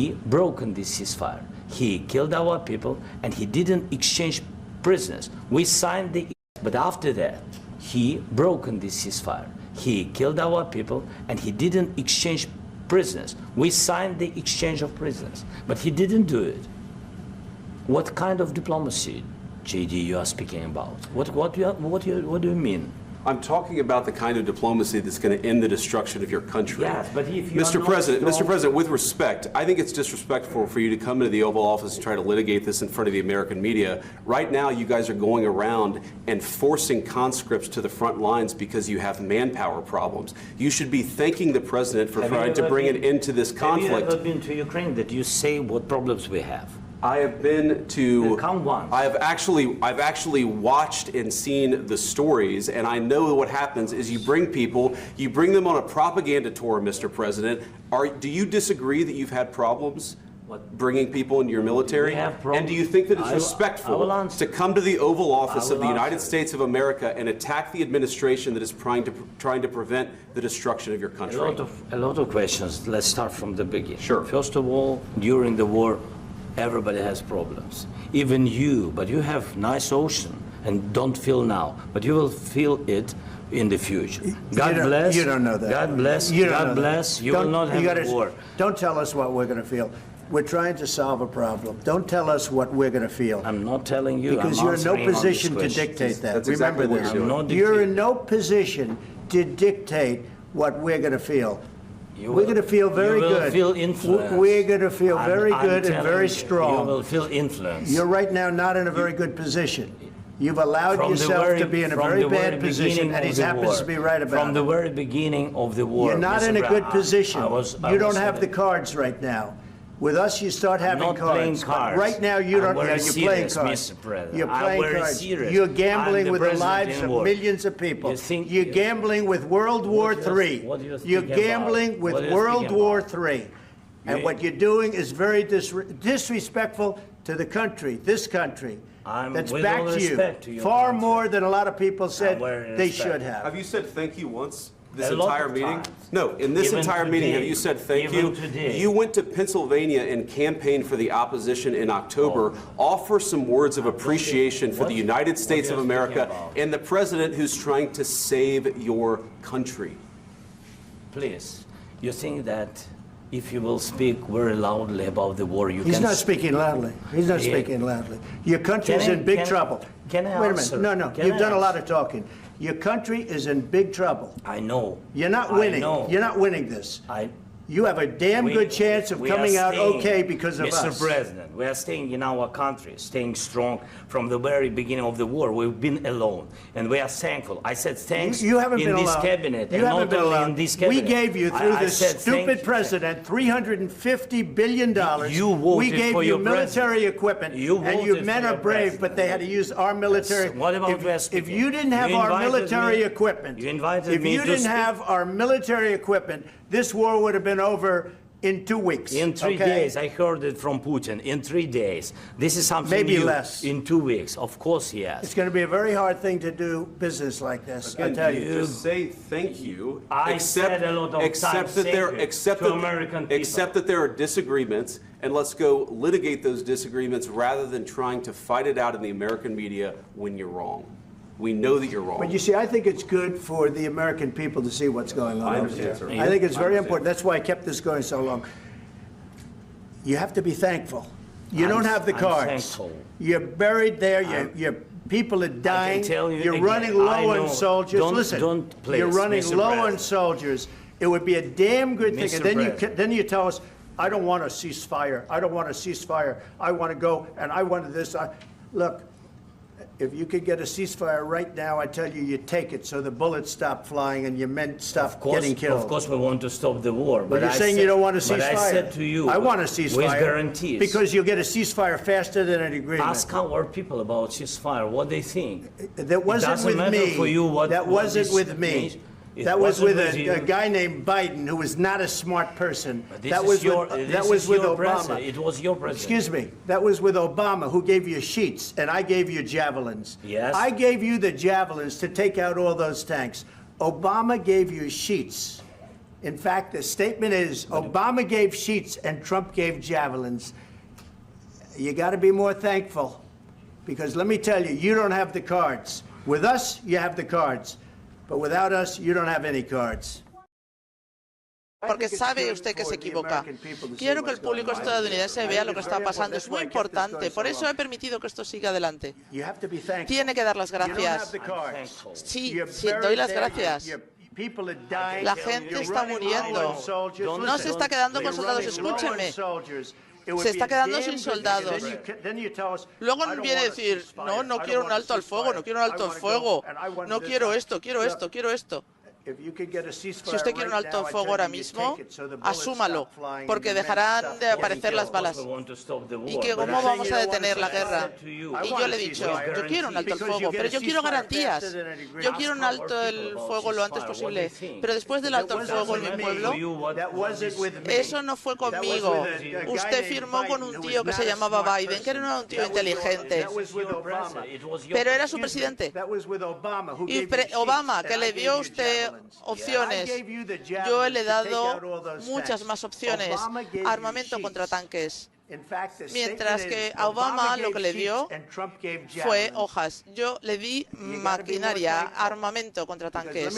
He broken this ceasefire. He killed our people and he didn't exchange prisoners. We signed the, but after that, he broken this ceasefire. He killed our people and he didn't exchange prisoners. We signed the exchange of prisoners, but he didn't do it. What kind of diplomacy, JD, you are speaking about? What do you mean? I'm talking about the kind of diplomacy that's going to end the destruction of your country. Yes, but if you Mr. President, with respect, I think it's disrespectful for you to come into the Oval Office and try to litigate this in front of the American media. Right now, you guys are going around and forcing conscripts to the front lines because you have manpower problems. You should be thanking the President for trying to bring an end to this conflict. Have you ever been to Ukraine that you say what problems we have? I have been to. Come once. I've actually watched and seen the stories, and I know what happens is you bring them on a propaganda tour, Mr. President. Do you disagree that you've had problems bringing people into your military? And do you think that it's respectful to come to the Oval Office of the United States of America and attack the administration that is trying to prevent the destruction of your country? A lot of questions. Let's start from the beginning. Sure. First of all, during the war, everybody has problems, even you, but you have nice ocean and don't feel now, but you will feel it in the future. God bless. You don't know that. God bless. God bless. You will not have a war. Don't tell us what we're going to feel. We're trying to solve a problem. Don't tell us what we're going to feel. I'm not telling you. Because you're in no position to dictate that. That's Remember exactly this. You're in no position to dictate what we're going to feel. We're going to feel very good. You will feel influence. We're going to feel very good and very strong. You will feel influence. You're right now not in a very good position. You've allowed yourself to be in a very bad position, and he happens to be right about it. From the very beginning of the war. You're not in a good position. You don't have the cards right now. With us, you start having cards. But right now, you don't. Yeah, you're playing cards. You're playing cards. You're gambling with the lives of millions of people. You're gambling with World War III. You're gambling with World War III. And what you're doing is very disrespectful to the country, this country. That's back to you. Far more than a lot of people said they should have. Have you said thank you once? This entire meeting? No, in this entire meeting, have you said thank you? You went to Pennsylvania and campaigned for the opposition in October. Offer some words of appreciation for the United States of America and the president who's trying to save your country. Please, you think that if you will speak very loudly about the war, you can... He's not speaking loudly. He's not speaking loudly. Your country is in big trouble. Can I Wait a minute. No. You've done a lot of talking. Your country is in big trouble. I know. You're not winning. You're not winning this. You have a damn good chance of coming out okay because of us. Mr. President, we are staying in our country, staying strong from the very beginning of the war. We've been alone, and we are thankful. I said thanks you haven't been in this alone. cabinet. You haven't been alone. In this cabinet. We gave you, through this stupid president, $350 billion. You voted we gave for you your military equipment, and your men are brave, but they had to use our military. Yes. What about if you didn't have our military equipment, if you didn't have our military equipment, this war would have been over in 2 weeks. In 3 days, I heard it from Putin. In 3 days, this is something maybe new. Less. In 2 weeks, of course, yes. It's going to be a very hard thing to do business like this. Again, I tell you. Just say thank you. I said a lot of except that there are disagreements, and let's go litigate those disagreements rather than trying to fight it out in the American media when you're wrong. We know that you're wrong. But you see, I think it's good for the American people to see what's going on. I understand, sir. I think it's very important. That's why I kept this going so long. You have to be thankful. You don't have the cards. Thankful. You're buried there. Your people are dying. You're running low on soldiers. Listen, you're running low on soldiers. It would be a damn good thing. And then you tell us, I don't want a ceasefire. I don't want a ceasefire. I want to go, and I want this. Look. If you could get a ceasefire right now, I tell you, you take it so the bullets stop flying and your men stop getting killed. Of course, we want to stop the war. But you're saying you don't want a ceasefire. But I said to you, I want a ceasefire. With guarantees. Because you'll get a ceasefire faster than an agreement. Ask our people about ceasefire, what they think. That wasn't with me. That wasn't with me. That was with a guy named Biden, who was not a smart person. That was with Obama. It was your president. Excuse me. That was with Obama, who gave you sheets, and I gave you javelins. Yes. I gave you the javelins to take out all those tanks. Obama gave you sheets. In fact, the statement is Obama gave sheets and Trump gave javelins. You got to be more thankful, because let me tell you, you don't have the cards. With us, you have the cards, but without us, you don't have any cards. Porque sabe usted que se equivoca. Quiero que el público estadounidense vea lo que está pasando. Es muy importante. Por eso he permitido que esto siga adelante. Tiene que dar las gracias. Sí, doy las gracias. La gente está muriendo. No se está quedando con soldados. Escúchenme. Se está quedando sin soldados. Luego viene a decir, no quiero un alto al fuego, no quiero un alto al fuego, no quiero esto, quiero esto, quiero esto. Si usted quiere un alto fuego ahora mismo, asúmalo, porque dejarán de aparecer las balas. ¿Y que cómo vamos a detener la guerra? Y yo le he dicho, yo quiero un alto al fuego, pero yo quiero garantías. Yo quiero un alto al fuego lo antes posible. Pero después del alto al fuego en mi pueblo, eso no fue conmigo. Usted firmó con un tío que se llamaba Biden, que era un tío inteligente. Pero era su presidente. Y Obama, que le dio a usted opciones. Yo le he dado muchas más opciones. Armamento contra tanques. Mientras que a Obama lo que le dio fue hojas. Yo le di maquinaria, armamento contra tanques.